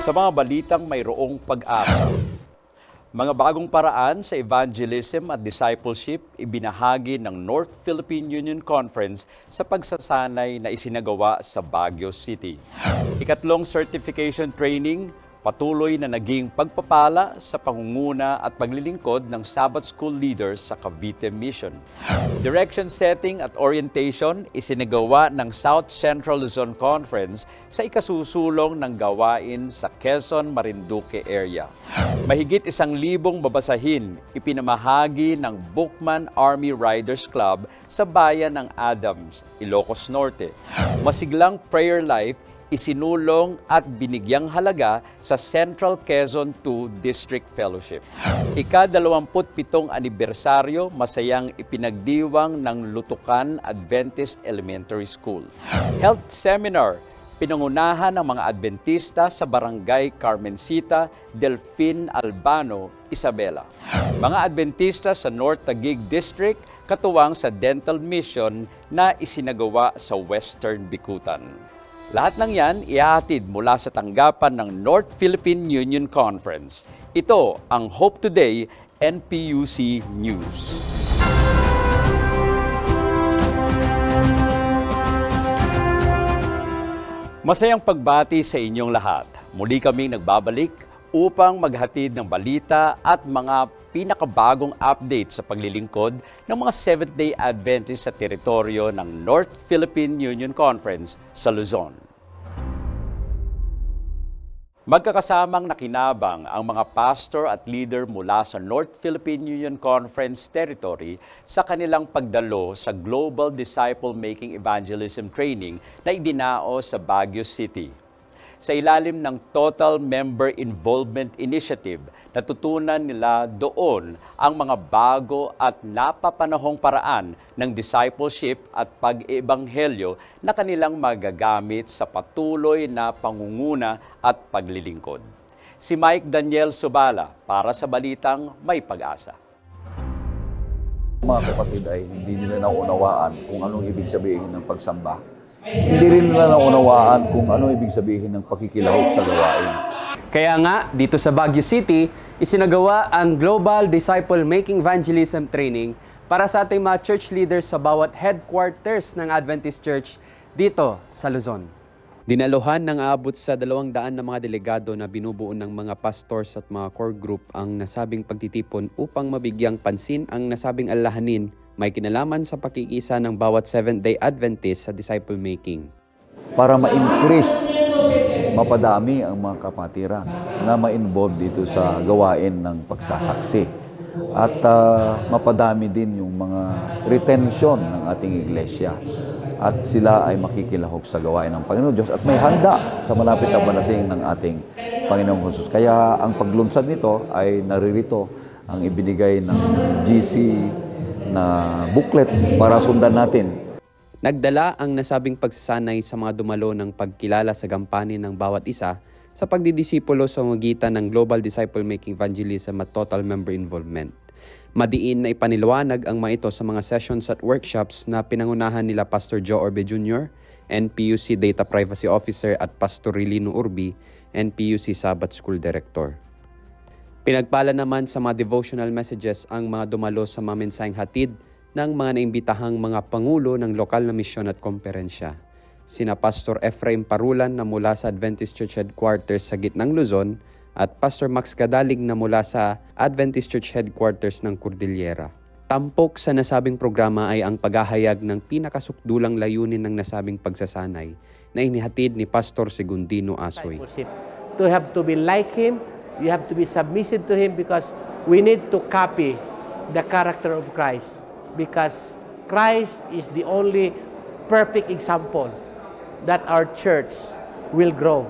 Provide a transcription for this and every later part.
Sa mga balitang mayroong pag-asa. Mga bagong paraan sa evangelism at discipleship ibinahagi ng North Philippine Union Conference sa pagsasanay na isinagawa sa Baguio City. Ikatlong certification training, patuloy na naging pagpapala sa pangunguna at paglilingkod ng Sabbath School leaders sa Cavite Mission. Direction setting at orientation isinagawa ng South Central Luzon Conference sa ikasusulong ng gawain sa Quezon, Marinduque area. Mahigit 1,000 babasahin ipinamahagi ng Bookman Army Riders Club sa bayan ng Adams, Ilocos Norte. Masiglang prayer life isinulong at binigyang halaga sa Central Quezon II District Fellowship. Ika-27 anibersaryo masayang ipinagdiwang ng Lutukan Adventist Elementary School. Health Seminar, pinangunahan ng mga Adventista sa Barangay Carmencita, Delfin Albano, Isabela. Mga Adventista sa North Taguig District, katuwang sa Dental Mission na isinagawa sa Western Bicutan. Lahat ng yan ihahatid mula sa tanggapan ng North Philippine Union Conference. Ito ang Hope Today NPUC News. Masayang pagbati sa inyong lahat. Muli kaming nagbabalik upang maghatid ng balita at mga pinakabagong update sa paglilingkod ng mga Seventh-day Adventist sa teritoryo ng North Philippine Union Conference sa Luzon. Magkakasamang nakinabang ang mga pastor at leader mula sa North Philippine Union Conference territory sa kanilang pagdalo sa Global Disciple Making Evangelism Training na idinao sa Baguio City. Sa ilalim ng Total Member Involvement Initiative, natutunan nila doon ang mga bago at napapanahong paraan ng discipleship at pag-ebanghelyo na kanilang magagamit sa patuloy na pangunguna at paglilingkod. Si Mike Daniel Subala para sa Balitang May Pag-asa. Mga kapatid ay hindi nila naunawaan kung anong ibig sabihin ng pagsamba. Hindi rin nila naunawaan kung ano ibig sabihin ng pakikilahok sa gawain. Kaya nga, dito sa Baguio City, isinagawa ang Global Disciple Making Evangelism Training para sa ating mga church leaders sa bawat headquarters ng Adventist Church dito sa Luzon. Dinaluhan ng aabot sa 200 na mga delegado na binubuo ng mga pastors at mga core group ang nasabing pagtitipon upang mabigyang pansin ang nasabing alalahanin may kinalaman sa pakikisa ng bawat Seventh-day Adventist sa disciple making. Para ma-increase, mapadami ang mga kapatiran na ma-involve dito sa gawain ng pagsasaksi. At mapadami din yung mga retention ng ating iglesia. At sila ay makikilahok sa gawain ng Panginoon Diyos at may handa sa malapit na panating ng ating Panginoong Jesus. Kaya ang paglunsad nito ay naririto ang ibinigay ng GC na booklet para sundan natin. Nagdala ang nasabing pagsasanay sa mga dumalo ng pagkilala sa gampanin ng bawat isa sa pagdidisipulo sa magitan ng Global Disciple Making Evangelism at Total Member Involvement. Madiin na ipaniliwanag ang mga ito sa mga sessions at workshops na pinangunahan nila Pastor Joe Orbe Jr., NPUC Data Privacy Officer at Pastor Rilino Urbi, NPUC Sabbath School Director. Pinagpala naman sa mga devotional messages ang mga dumalo sa mga mensaheng hatid ng mga naimbitahang mga pangulo ng lokal na misyon at komperensya. Sina Pastor Ephraim Parulan na mula sa Adventist Church Headquarters sa Gitnang Luzon at Pastor Max Cadalig na mula sa Adventist Church Headquarters ng Cordillera. Tampok sa nasabing programa ay ang paghahayag ng pinakasukdulang layunin ng nasabing pagsasanay na inihatid ni Pastor Segundino Asoy. To have to be like Him, you have to be submissive to Him because we need to copy the character of Christ because Christ is the only perfect example that our church will grow.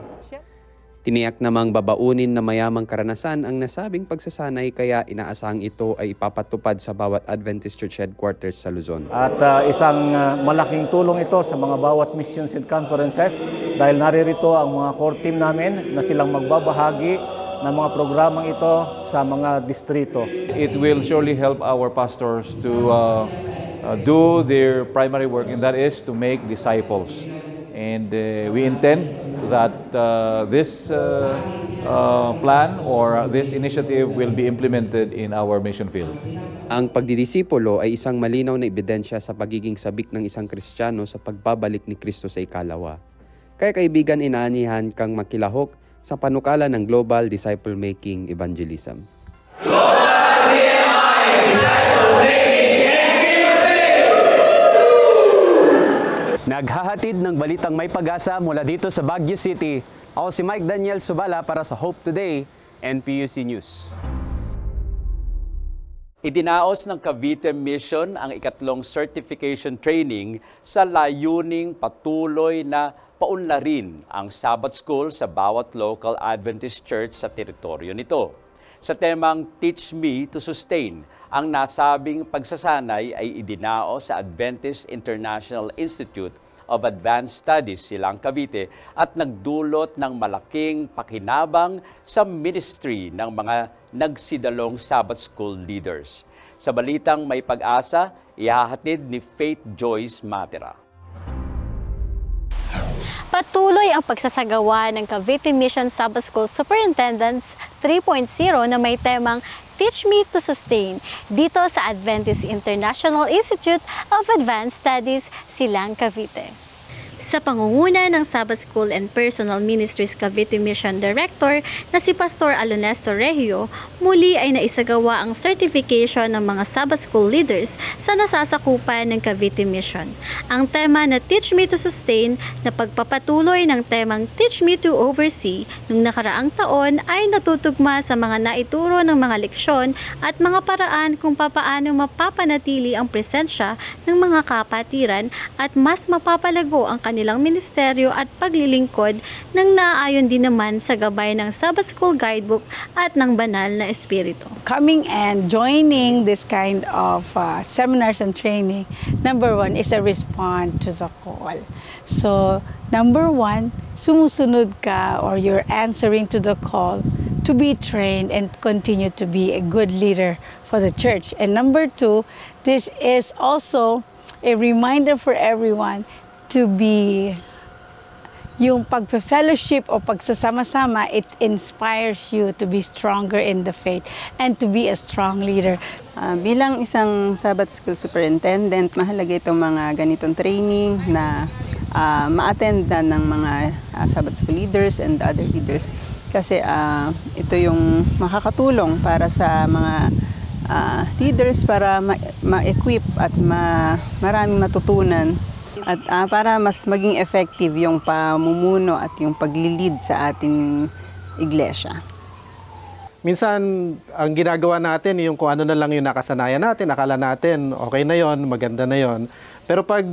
Tiniyak namang babaunin na mayamang karanasan ang nasabing pagsasanay kaya inaasahang ito ay ipapatupad sa bawat Adventist Church Headquarters sa Luzon. At isang malaking tulong ito sa mga bawat missions and conferences dahil naririto ang mga core team namin na silang magbabahagi ng mga programang ito sa mga distrito. It will surely help our pastors to do their primary work, and that is to make disciples. And we intend that this plan or this initiative will be implemented in our mission field. Ang pagdidisipulo ay isang malinaw na ebidensya sa pagiging sabik ng isang Kristiyano sa pagbabalik ni Kristo sa ikalawa. Kaya kaibigan, inaanihan kang makilahok sa panukala ng Global Disciple Making Evangelism. Naghahatid ng balitang may pag-asa mula dito sa Baguio City. Ako si Mike Daniel Subala para sa Hope Today, NPUC News. Idinaos ng Cavite Mission ang ikatlong certification training sa layuning patuloy na paunlarin ang Sabbath School sa bawat local Adventist church sa teritoryo nito. Sa temang Teach Me to Sustain, ang nasabing pagsasanay ay idinaos sa Adventist International Institute of Advanced Studies silang Cavite at nagdulot ng malaking pakinabang sa ministry ng mga nagsidalong Sabbath School leaders. Sa balitang may pag-asa, ihahatid ni Faith Joyce Matera. Patuloy ang pagsasagawa ng Cavite Mission Sabbath School Superintendents 3.0 na may temang Teach Me to Sustain dito sa Adventist International Institute of Advanced Studies, Silang Cavite. Sa pangunguna ng Sabbath School and Personal Ministries Cavite Mission Director na si Pastor Alonesto Regio, muli ay naisagawa ang certification ng mga Sabbath School leaders sa nasasakupan ng Cavite Mission. Ang tema na Teach Me to Sustain na pagpapatuloy ng temang Teach Me to Oversee noong nakaraang taon ay natutugma sa mga naituro ng mga leksyon at mga paraan kung papaano mapapanatili ang presensya ng mga kapatiran at mas mapapalago ang kanilang ministeryo at paglilingkod nang naayon din naman sa gabay ng Sabbath School Guidebook at ng banal na espiritu. Coming and joining this kind of seminars and training, number one is a respond to the call. So, number one, sumusunod ka or you're answering to the call to be trained and continue to be a good leader for the church. And number two, this is also a reminder for everyone to be yung pagpe-fellowship o pagsasama-sama, it inspires you to be stronger in the faith and to be a strong leader. Bilang isang Sabbath School Superintendent, mahalaga itong mga ganitong training na ma-attend na ng mga Sabbath School leaders and other leaders. Kasi ito yung makakatulong para sa mga leaders para ma-equip at maraming matutunan at para mas maging effective yung pamumuno at yung pag-lead sa ating iglesia. Minsan, ang ginagawa natin, yung kung ano na lang yung nakasanayan natin, akala natin, okay na yon, maganda na yon. Pero pag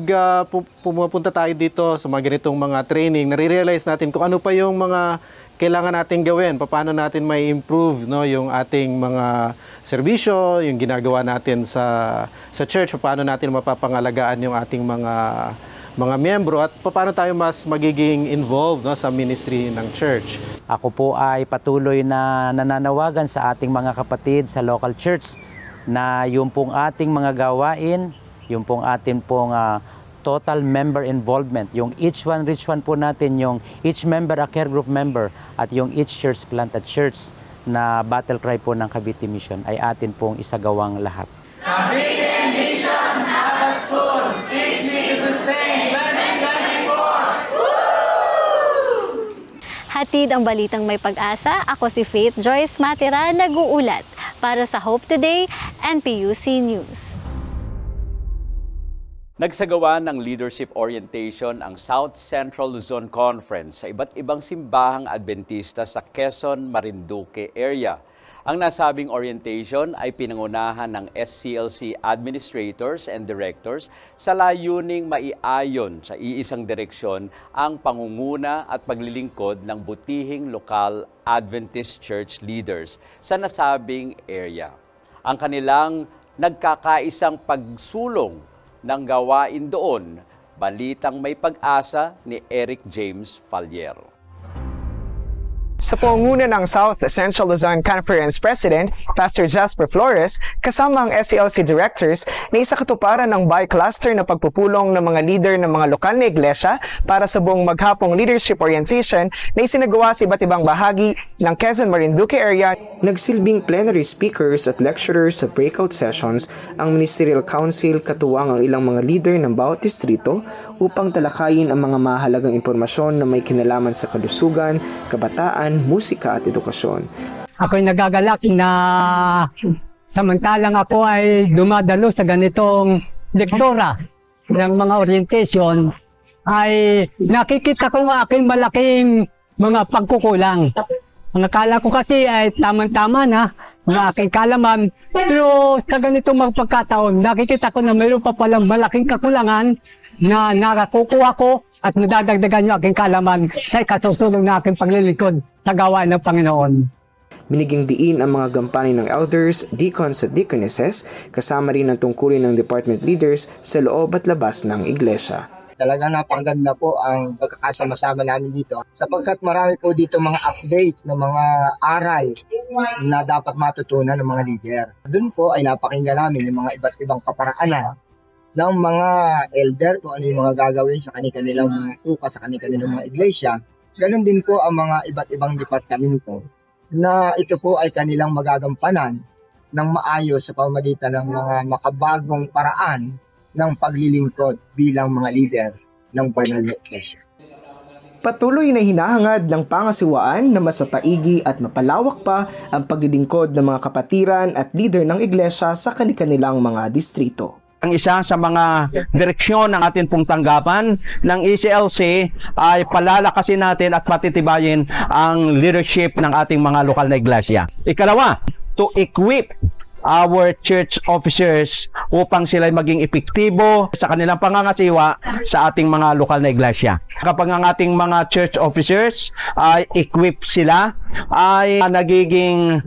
pumupunta tayo dito sa mga ganitong mga training, nare-realize natin kung ano pa yung mga kailangan natin gawin, paano natin may improve yung ating mga serbisyo, yung ginagawa natin sa church, paano natin mapapangalagaan yung ating mga miyembro at paano tayo mas magiging involved sa ministry ng church. Ako po ay patuloy na nananawagan sa ating mga kapatid sa local church na yung pong ating mga gawain, yung pong ating pong total member involvement, yung each one po natin, yung each member a care group member at yung each church plant at church na battle cry po ng Cavite Mission ay atin pong isagawang lahat. Cavite Mission Sabbath School, Teach Me to Sustain 2024! Hatid ang balitang may pag-asa, ako si Faith Joyce Matera, nag-uulat para sa Hope Today, NPUC News. Nagsagawa ng leadership orientation ang South Central Luzon Conference sa iba't ibang simbahang Adventista sa Quezon, Marinduque area. Ang nasabing orientation ay pinangunahan ng SCLC administrators and directors sa layuning maiayon sa iisang direksyon ang pangunguna at paglilingkod ng butihing lokal Adventist church leaders sa nasabing area. Ang kanilang nagkakaisang pagsulong ng gawain doon, balitang may pag-asa ni Eric James Fallier. Sa pangunguna ng South Central Luzon Conference President, Pastor Jasper Flores, kasama ang SCLC Directors na isa katuparan ng bi-cluster na pagpupulong ng mga leader ng mga lokal na iglesia para sa buong maghapong leadership orientation na isinagawa sa iba't ibang bahagi ng Quezon Marinduque area. Nagsilbing plenary speakers at lecturers sa breakout sessions ang Ministerial Council katuwang ang ilang mga leader ng bawat distrito upang talakayin ang mga mahalagang impormasyon na may kinalaman sa kalusugan, kabataan, musika at edukasyon. Ako'y nagagalak na samantalang ako ay dumadalo sa ganitong lektura ng mga orientation ay nakikita ko ang aking malaking mga pagkukulang. Ang akala ko kasi ay tamang-tama na ng aking kalaman, pero sa ganitong magpagkataon nakikita ko na mayroon pa palang malaking kakulangan na nakakukuha ko at nadadagdagan yung aking kalaman sa ikasusulong na aking paglilingkod sa gawain ng Panginoon. Binigyang diin ang mga gampanin ng elders, deacons at deaconesses, kasama rin ang tungkulin ng department leaders sa loob at labas ng iglesia. Talagang napakaganda po ang pagkakasama-sama namin dito sapagkat marami po dito mga update ng mga aral na dapat matutunan ng mga leader. Doon po ay napakinggan namin yung mga iba't ibang kaparaanan ng mga elder kung ano yung mga gagawin sa kanilang mga tuka, sa kanilang mga iglesia. Ganon din po ang mga iba't ibang departamento na ito po ay kanilang magagampanan ng maayos sa pamamagitan ng mga makabagong paraan ng paglilingkod bilang mga leader ng banal na iglesia. Patuloy na hinahangad ng pangasiwaan na mas mapaigi at mapalawak pa ang paglilingkod ng mga kapatiran at leader ng iglesia sa kanilang mga distrito. Ang isa sa mga direksyon ng ating pong tanggapan ng ECLC ay palalakasin natin at patitibayin ang leadership ng ating mga lokal na iglesia. Ikalawa, to equip our church officers upang sila maging epektibo sa kanilang pangangasiwa sa ating mga lokal na iglesia. Kapag ang ating mga church officers ay equip sila, ay nagiging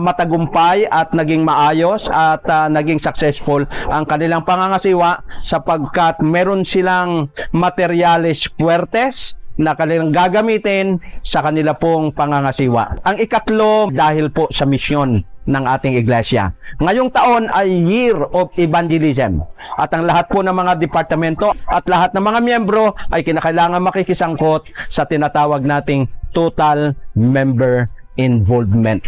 matagumpay at naging maayos at naging successful ang kanilang pangangasiwa sapagkat meron silang materyales puwertes na kanilang gagamitin sa kanila pong pangangasiwa. Ang ikatlo, dahil po sa misyon ng ating iglesia. Ngayong taon ay Year of Evangelism at ang lahat po ng mga departamento at lahat ng mga miyembro ay kinakailangan makikisangkot sa tinatawag nating total member involvement.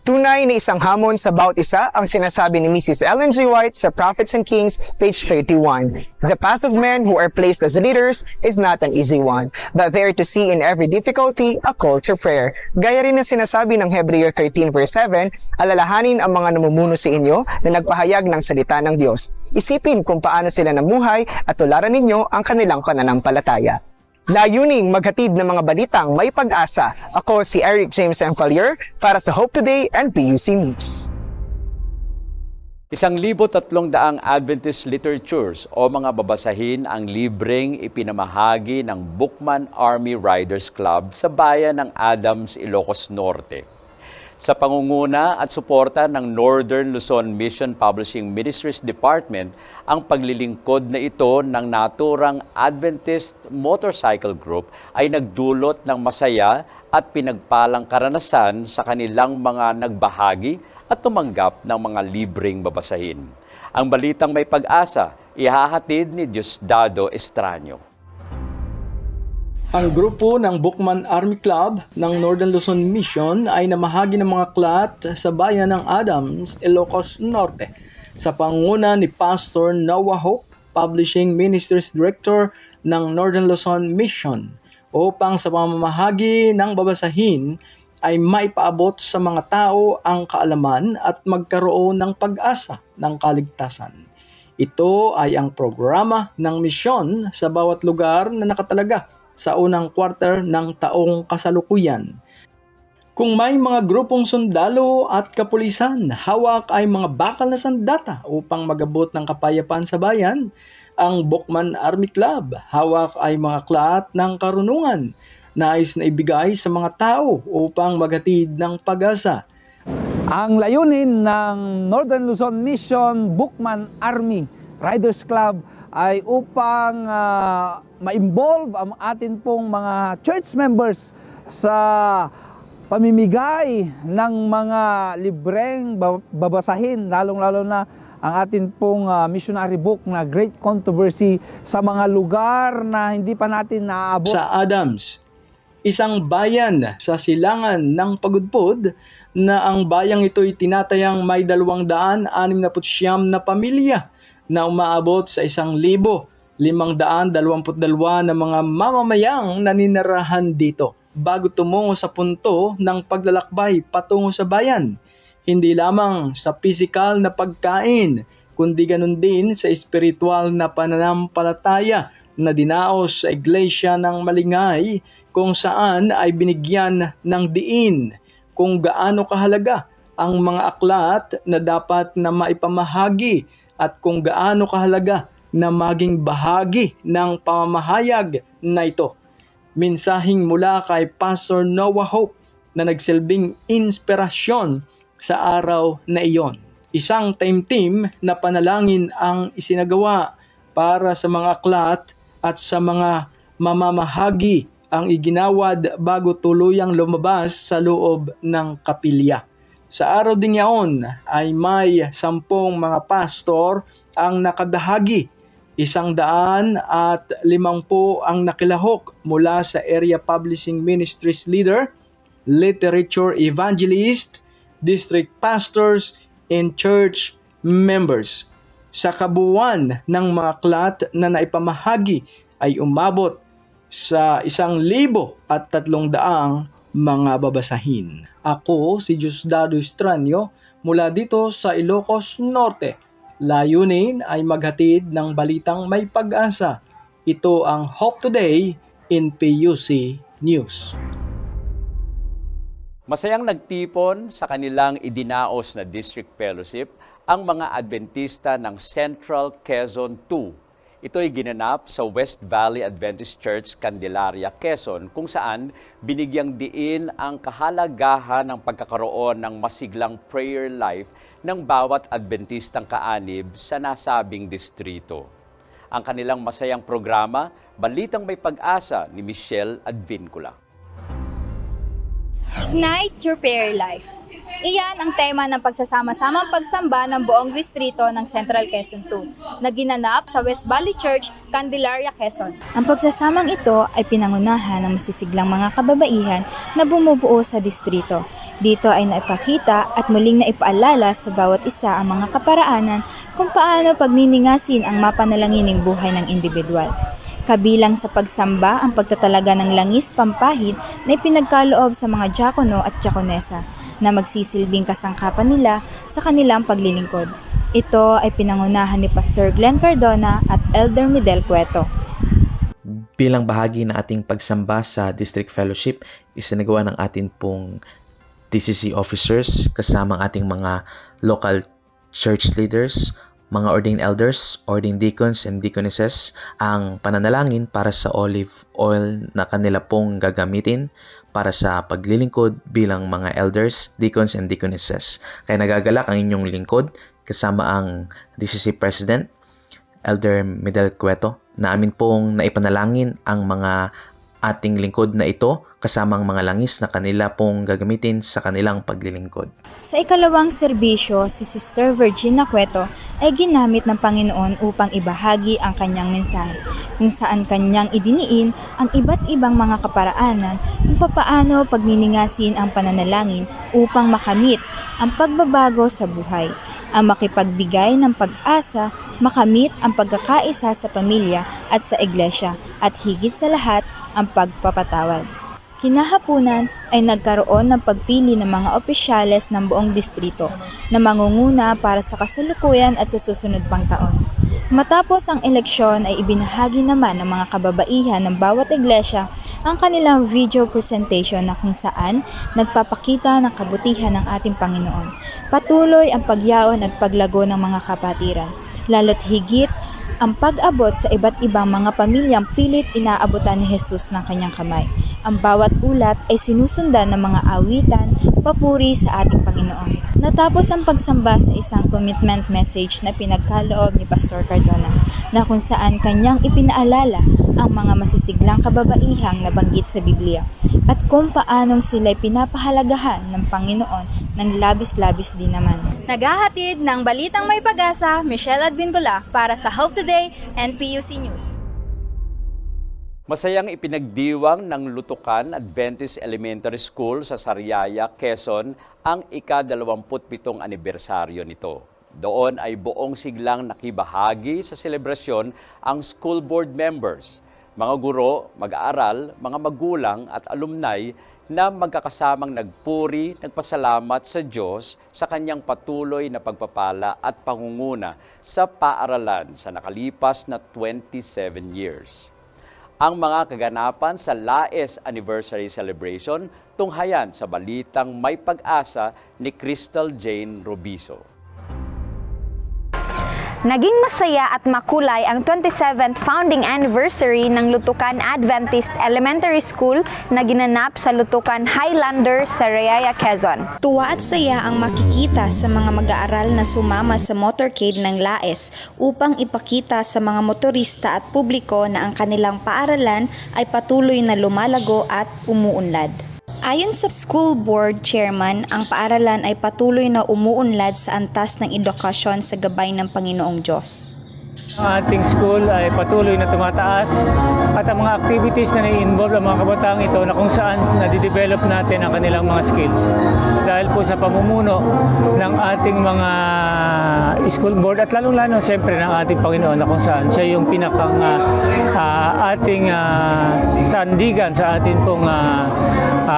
Tunay na isang hamon sa bawat isa ang sinasabi ni Mrs. Ellen G. White sa Prophets and Kings, page 31. The path of men who are placed as leaders is not an easy one, but they are to see in every difficulty a call to prayer. Gaya rin ang sinasabi ng Hebreo 13 verse 7, alalahanin ang mga namumuno sa inyo na nagpahayag ng salita ng Diyos. Isipin kung paano sila namuhay at tularan ninyo ang kanilang pananampalataya. Layuning maghatid ng mga balitang may pag-asa. Ako si Eric James Enfalier para sa Hope Today and PUC News. 1,300 Adventist literatures o mga babasahin ang libreng ipinamahagi ng Bookman Army Riders Club sa bayan ng Adams, Ilocos Norte. Sa pangunguna at suporta ng Northern Luzon Mission Publishing Ministries Department, ang paglilingkod na ito ng naturang Adventist Motorcycle Group ay nagdulot ng masaya at pinagpalang karanasan sa kanilang mga nagbahagi at tumanggap ng mga libreng babasahin. Ang balitang may pag-asa, ihahatid ni Diosdado Estranyo. Ang grupo ng Bookman Army Club ng Northern Luzon Mission ay namahagi ng mga klat sa bayan ng Adams, Ilocos Norte sa pangunguna ni Pastor Noah Hope, Publishing Ministries Director ng Northern Luzon Mission, upang sa pamamahagi ng babasahin ay maipaabot sa mga tao ang kaalaman at magkaroon ng pag-asa ng kaligtasan. Ito ay ang programa ng misyon sa bawat lugar na nakatalaga sa unang quarter ng taong kasalukuyan. Kung may mga grupong sundalo at kapulisan, hawak ay mga bakal na sandata upang magabot ng kapayapaan sa bayan. Ang Bookman Army Club, hawak ay mga klat ng karunungan, nais na ibigay sa mga tao upang maghatid ng pag-asa. Ang layunin ng Northern Luzon Mission Bookman Army Riders Club ay upang ma-involve ang atin pong mga church members sa pamimigay ng mga libreng babasahin, lalong-lalo na ang atin pong missionary book na Great Controversy sa mga lugar na hindi pa natin naaabot. Sa Adams, isang bayan sa silangan ng Pagudpod na ang bayang ito'y tinatayang may 269 na pamilya na umaabot sa 1,522 na mga mamamayang naninirahan dito bago tumungo sa punto ng paglalakbay patungo sa bayan. Hindi lamang sa pisikal na pagkain, kundi ganun din sa espiritual na pananampalataya na dinaos sa iglesia ng Malingay, kung saan ay binigyan ng diin kung gaano kahalaga ang mga aklat na dapat na maipamahagi at kung gaano kahalaga na maging bahagi ng pamamahayag na ito. Minsahing mula kay Pastor Noah Hope na nagsilbing inspirasyon sa araw na iyon. Isang team na panalangin ang isinagawa para sa mga aklat at sa mga mamamahagi ang iginawad bago tuluyang lumabas sa loob ng kapilya. Sa araw ding yaon ay may 10 mga pastor ang nakabahagi, 150 ang nakilahok mula sa Area Publishing Ministries leader, literature evangelist, district pastors, and church members. Sa kabuuan ng mga aklat na naipamahagi ay umabot sa 1,300 mga babasahin. Ako si Diosdado Estranyo mula dito sa Ilocos Norte. Layunin ay maghatid ng balitang may pag-asa. Ito ang Hope Today in PUC News. Masayang nagtipon sa kanilang idinaos na district fellowship ang mga Adventista ng Central Quezon II. Ito ay ginanap sa West Valley Adventist Church, Candelaria, Quezon, kung saan binigyang diin ang kahalagahan ng pagkakaroon ng masiglang prayer life ng bawat Adventistang kaanib sa nasabing distrito. Ang kanilang masayang programa, Balitang May Pag-asa ni Michelle Advincula. Ignite your prayer life. Iyan ang tema ng pagsasama-samang pagsamba ng buong distrito ng Central Quezon II na ginanap sa West Valley Church, Candelaria, Quezon. Ang pagsasamang ito ay pinangunahan ng masisiglang mga kababaihan na bumubuo sa distrito. Dito ay naipakita at muling naipaalala sa bawat isa ang mga kaparaanan kung paano pagniningasin ang mapanalangining buhay ng individual. Kabilang sa pagsamba ang pagtatalaga ng langis pampahid na ipinagkaloob sa mga diakono at diakonesa na magsisilbing kasangkapan nila sa kanilang paglilingkod. Ito ay pinangunahan ni Pastor Glenn Cardona at Elder Midel Cueto. Bilang bahagi ng ating pagsamba sa District Fellowship, isinagawa ng atin pong DCC officers kasama ang ating mga local church leaders, mga ordained elders, ordained deacons and deaconesses ang pananalangin para sa olive oil na kanila pong gagamitin para sa paglilingkod bilang mga elders, deacons and deaconesses. Kaya nagagalak ang inyong lingkod kasama ang DCC President, Elder Midel Cueto, na amin pong naipanalangin ang mga ating lingkod na ito kasama ang mga langis na kanila pong gagamitin sa kanilang paglilingkod. Sa ikalawang serbisyo, si Sister Virginia Cueto ay ginamit ng Panginoon upang ibahagi ang kanyang mensahe, kung saan kanyang idiniin ang iba't ibang mga kaparaanan kung papaano pagniningasin ang pananalangin upang makamit ang pagbabago sa buhay, ang makipagbigay ng pag-asa, makamit ang pagkakaisa sa pamilya at sa iglesia, at higit sa lahat, ang pagpapatawad. Kinahapunan ay nagkaroon ng pagpili ng mga opisyales ng buong distrito na mangunguna para sa kasalukuyan at sa susunod pang taon. Matapos ang eleksyon ay ibinahagi naman ng mga kababaihan ng bawat iglesia ang kanilang video presentation na kung saan nagpapakita ng kabutihan ng ating Panginoon. Patuloy ang pagyaon at paglago ng mga kapatiran, lalo't higit ang pag-abot sa iba't ibang mga pamilyang pilit inaabutan ni Jesus ng kanyang kamay. Ang bawat ulat ay sinusundan ng mga awitan, papuri sa ating Panginoon. Natapos ang pagsamba sa isang commitment message na pinagkaloob ni Pastor Cardona, na kung saan kanyang ipinaalala ang mga masisiglang kababaihang nabanggit sa Biblia. at kung paanong sila'y pinapahalagahan ng Panginoon ng labis-labis din naman. Naghahatid ng balitang may pag-asa, Michelle Advincola para sa Hope Today and PUC News. Masayang ipinagdiwang ng Lutukan Adventist Elementary School sa Sariaya, Quezon ang ika-27 anibersaryo nito. Doon ay buong siglang nakibahagi sa selebrasyon ang school board members, mga guro, mag-aaral, mga magulang at alumni na magkakasamang nagpuri, nagpasalamat sa Diyos sa kanyang patuloy na pagpapala at pangunguna sa paaralan sa nakalipas na 27 years. Ang mga kaganapan sa LAES Anniversary Celebration tunghayan sa balitang may pag-asa ni Crystal Jane Robiso. Naging masaya at makulay ang 27th founding anniversary ng Lutukan Adventist Elementary School na ginanap sa Lutukan Highlander, Sariaya, Quezon. Tuwa at saya ang makikita sa mga mag-aaral na sumama sa motorcade ng LAES upang ipakita sa mga motorista at publiko na ang kanilang paaralan ay patuloy na lumalago at umuunlad. Ayon sa school board chairman, ang paaralan ay patuloy na umuunlad sa antas ng edukasyon sa gabay ng Panginoong Diyos. Ang ating school ay patuloy na tumataas at ang mga activities na nai-involve ang mga kabataang ito na kung saan nadidevelop natin ang kanilang mga skills. Dahil po sa pamumuno ng ating mga school board at lalong-lalo siyempre ng ating Panginoon na kung saan siya yung pinakang ating sandigan sa ating pong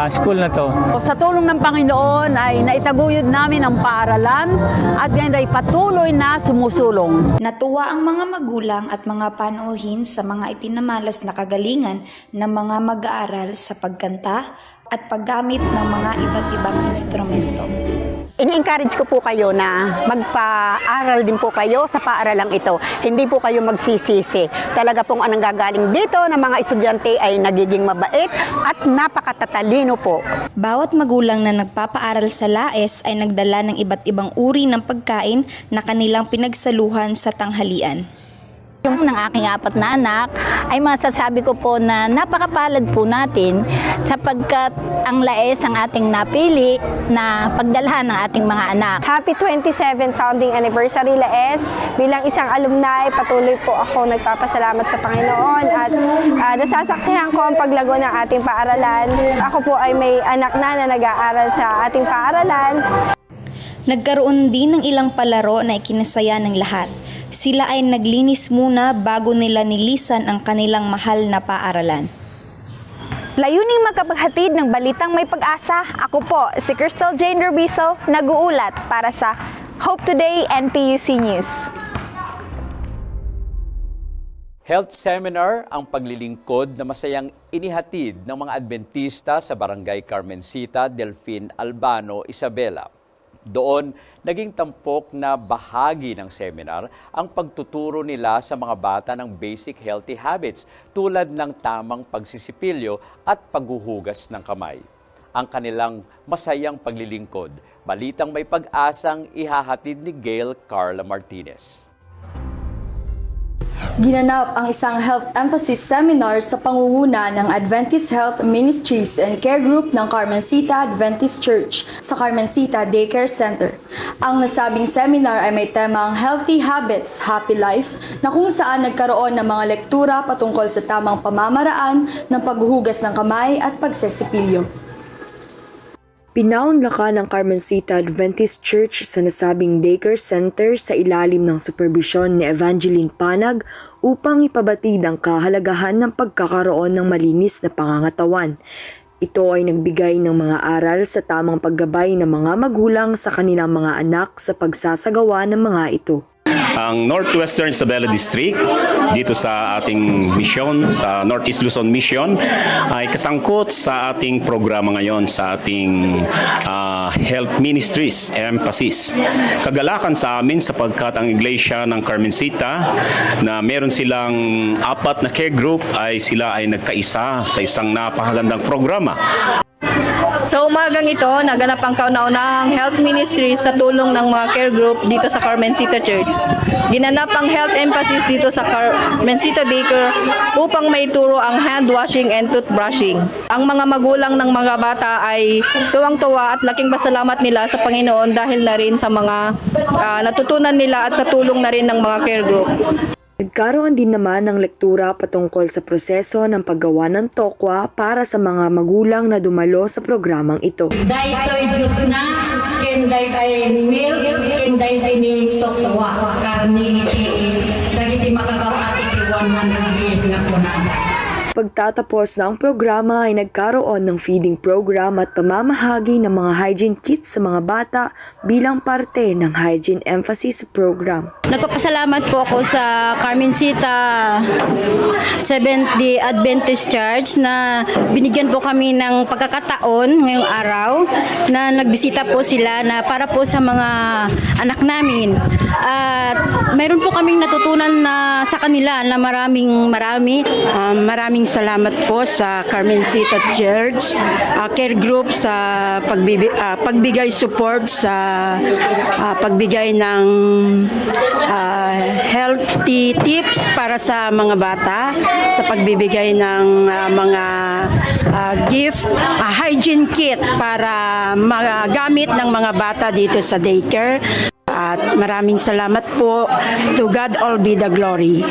school na to. Sa tulong ng Panginoon ay naitaguyod namin ang paaralan at ngayon ay patuloy na sumusulong. Natuwa ang mga magulang at mga panuhin sa mga ipinamalas na kagalingan ng mga mag-aaral sa pagkanta at paggamit ng mga iba't ibang instrumento. Ini-encourage ko po kayo na magpa-aral din po kayo sa paaralang ito. Hindi po kayo magsisisi. Talaga pong anong gagaling dito ng mga estudyante ay nagiging mabait at napakatatalino po. Bawat magulang na nagpapaaral sa LAES ay nagdala ng iba't ibang uri ng pagkain na kanilang pinagsaluhan sa tanghalian. Yung ng aking 4 na anak ay masasabi ko po na napakapalad po natin sapagkat ang LAES ang ating napili na pagdalhan ng ating mga anak. Happy 27th founding anniversary LAES. Bilang isang alumni, patuloy po ako nagpapasalamat sa Panginoon at nasasaksihan ko ang paglago ng ating paaralan. Ako po ay may anak na nag-aaral sa ating paaralan. Nagkaroon din ng ilang palaro na ikinasaya ng lahat. Sila ay naglinis muna bago nila nilisan ang kanilang mahal na paaralan. Layuning magkapaghatid ng balitang may pag-asa, ako po si Crystal Jane Robiso, nag-uulat para sa Hope Today and PUC News. Health seminar ang paglilingkod na masayang inihatid ng mga Adventista sa Barangay Carmencita, Delfin Albano, Isabela. Doon, naging tampok na bahagi ng seminar ang pagtuturo nila sa mga bata ng basic healthy habits tulad ng tamang pagsisipilyo at paghuhugas ng kamay. Ang kanilang masayang paglilingkod, balitang may pag-asang ihahatid ni Gail Carla Martinez. Ginanap ang isang health emphasis seminar sa pangunguna ng Adventist Health Ministries and Care Group ng Carmencita Adventist Church sa Carmencita Daycare Center. Ang nasabing seminar ay may temang Healthy Habits, Happy Life na kung saan nagkaroon ng mga lektura patungkol sa tamang pamamaraan ng paghuhugas ng kamay at pagsisipilyo. Pinaunlakan ng Carmencita Adventist Church sa nasabing daycare center sa ilalim ng superbisyon ni Evangeline Panag upang ipabatid ang kahalagahan ng pagkakaroon ng malinis na pangangatawan. Ito ay nagbigay ng mga aral sa tamang paggabay ng mga magulang sa kanilang mga anak sa pagsasagawa ng mga ito. Ang Northwestern Isabela District dito sa ating misyon, sa Northeast Luzon Mission, ay kasangkot sa ating programa ngayon sa ating Health Ministries Emphasis. Kagalakan sa amin sapagkat ang Iglesia ng Carmencita na meron silang 4 na care group ay sila ay nagkaisa sa isang napakagandang programa. Sa umagang ito, naganap ang kauna-unahang health ministry sa tulong ng mga care group dito sa Carmencita Church. Ginanap ang health emphasis dito sa Carmencita Daycare upang maituro ang hand washing and toothbrushing. Ang mga magulang ng mga bata ay tuwang-tuwa at laking pasalamat nila sa Panginoon dahil na rin sa mga natutunan nila at sa tulong na rin ng mga care group. Nagkaroon din naman ng lektura patungkol sa proseso ng paggawa ng tokwa para sa mga magulang na dumalo sa programang ito. Dahil Diyos na, kenday kay milk, kenday kay ni tokwa, karni iti, dahil iti makagawa iti 100 years nga po na. Pagtatapos ng programa ay nagkaroon ng feeding program at pamamahagi ng mga hygiene kits sa mga bata bilang parte ng hygiene emphasis program. Nagpapasalamat po ako sa Carmencita Seventh-day Adventist Church na binigyan po kami ng pagkakataon ngayong araw na nagbisita po sila na para po sa mga anak namin. At mayroon po kaming natutunan na sa kanila na maraming salamat po sa Carmencita Church, care group sa pagbigay support sa pagbigay ng healthy tips para sa mga bata, sa pagbibigay ng mga gift, hygiene kit para magamit ng mga bata dito sa daycare. At maraming salamat po. To God all be the glory.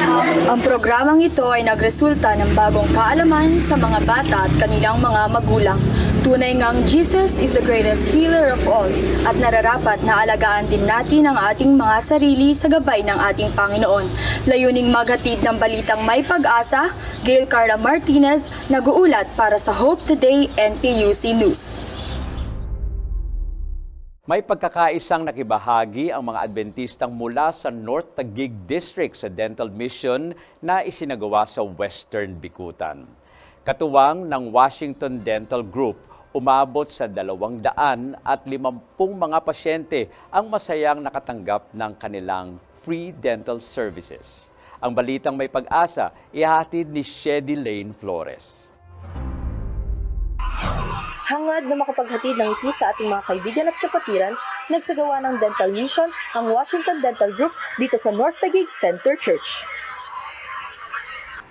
Ang programang ito ay nagresulta ng bagong kaalaman sa mga bata at kanilang mga magulang. Tunay ngang Jesus is the greatest healer of all at nararapat na alagaan din natin ang ating mga sarili sa gabay ng ating Panginoon. Layuning maghatid ng balitang may pag-asa, Gail Carla Martinez, nag-uulat para sa Hope Today and PUC News. May pagkakaisang nakibahagi ang mga Adventistang mula sa North Taguig District sa dental mission na isinagawa sa Western Bicutan. Katuwang ng Washington Dental Group, umabot sa 250 mga pasyente ang masayang nakatanggap ng kanilang free dental services. Ang balitang may pag-asa, ihatid ni Shedi Lane Flores. Hangad na makapaghatid ng ngiti sa ating mga kaibigan at kapatiran, nagsagawa ng dental mission ang Washington Dental Group dito sa North Taguig Center Church.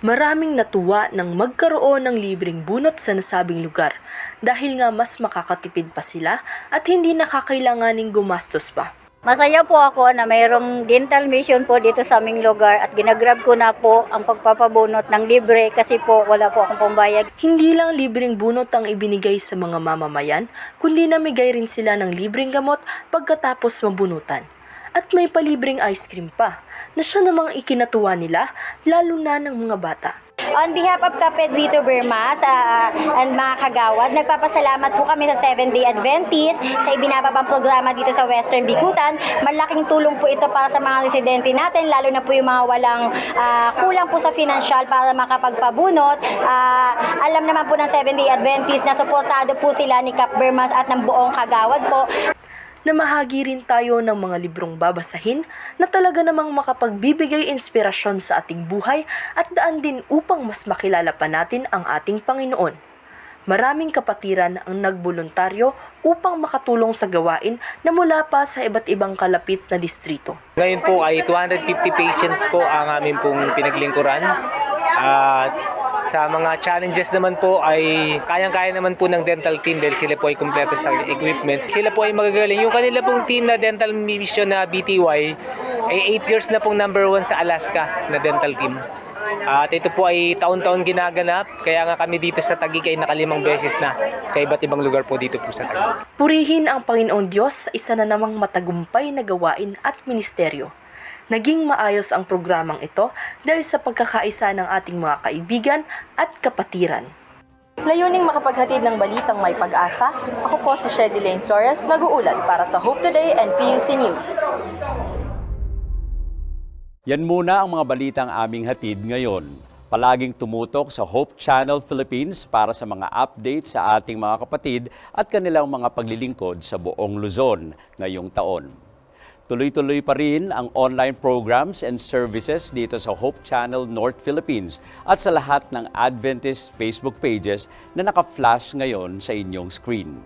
Maraming natuwa nang magkaroon ng libreng bunot sa nasabing lugar dahil nga mas makakatipid pa sila at hindi nakakailanganing gumastos pa. Masaya po ako na mayroong dental mission po dito sa aming lugar at ginagrab ko na po ang pagpapabunot ng libre kasi po wala po akong pambayad. Hindi lang libreng bunot ang ibinigay sa mga mamamayan, kundi namigay rin sila ng libreng gamot pagkatapos mabunutan. At may palibreng ice cream pa, na siya namang ikinatuwa nila, lalo na ng mga bata. On behalf of Kaped Vito Bermas and mga kagawad, nagpapasalamat po kami sa Seventh-day Adventist sa ibinababang programa dito sa Western Bicutan. Malaking tulong po ito para sa mga residente natin, lalo na po yung mga walang kulang po sa financial para makapagpabunot. Alam naman po ng Seventh-day Adventist na suportado po sila ni Kap Bermas at ng buong kagawad po. Namahagi rin tayo ng mga librong babasahin na talaga namang makapagbibigay inspirasyon sa ating buhay at daan din upang mas makilala pa natin ang ating Panginoon. Maraming kapatiran ang nagboluntaryo upang makatulong sa gawain na mula pa sa iba't ibang kalapit na distrito. Ngayon po ay 250 patients po ang aming pong pinaglingkuran. Sa mga challenges naman po ay kayang-kaya naman po ng dental team dahil sila po ay kumpleto sa equipment. Sila po ay magagaling. Yung kanila pong team na dental mission na BTY ay 8 years na pong number 1 sa Alaska na dental team. At ito po ay taon-taon ginaganap, kaya nga kami dito sa Taguig ay nakalimang beses na sa iba't ibang lugar po dito po sa Taguig. Purihin ang Panginoon Diyos sa isa na namang matagumpay na gawain at ministeryo. Naging maayos ang programang ito dahil sa pagkakaisa ng ating mga kaibigan at kapatiran. Layuning makapaghatid ng balitang may pag-asa, ako po si Shedi Lane Flores, nag-uulat para sa Hope Today and PUC News. Yan muna ang mga balitang aming hatid ngayon. Palaging tumutok sa Hope Channel Philippines para sa mga update sa ating mga kapatid at kanilang mga paglilingkod sa buong Luzon ngayong taon. Tuloy-tuloy pa rin ang online programs and services dito sa Hope Channel North Philippines at sa lahat ng Adventist Facebook pages na naka-flash ngayon sa inyong screen.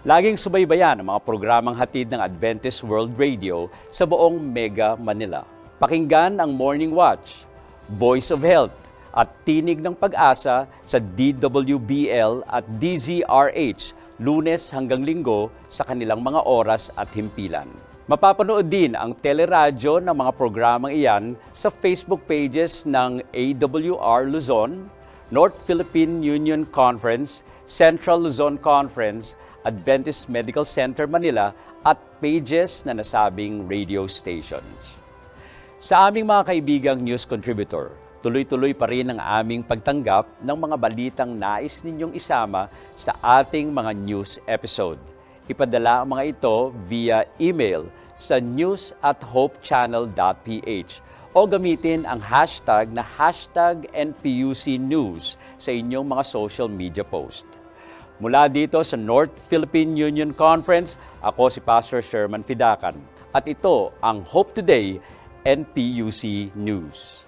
Laging subaybayan ang mga programang hatid ng Adventist World Radio sa buong Mega Manila. Pakinggan ang Morning Watch, Voice of Health at Tinig ng Pag-asa sa DWBL at DZRH Lunes hanggang Linggo sa kanilang mga oras at himpilan. Mapapanood din ang teleradyo ng mga programang iyan sa Facebook pages ng AWR Luzon, North Philippine Union Conference, Central Luzon Conference, Adventist Medical Center Manila at pages na nasabing radio stations. Sa aming mga kaibigang news contributor, tuloy-tuloy pa rin ang aming pagtanggap ng mga balitang nais ninyong isama sa ating mga news episode. Ipadala ang mga ito via email sa news@hopechannel.ph o gamitin ang hashtag na #NPUCNews sa inyong mga social media post. Mula dito sa North Philippine Union Conference, ako si Pastor Sherman Fidakan at ito ang Hope Today NPUC News.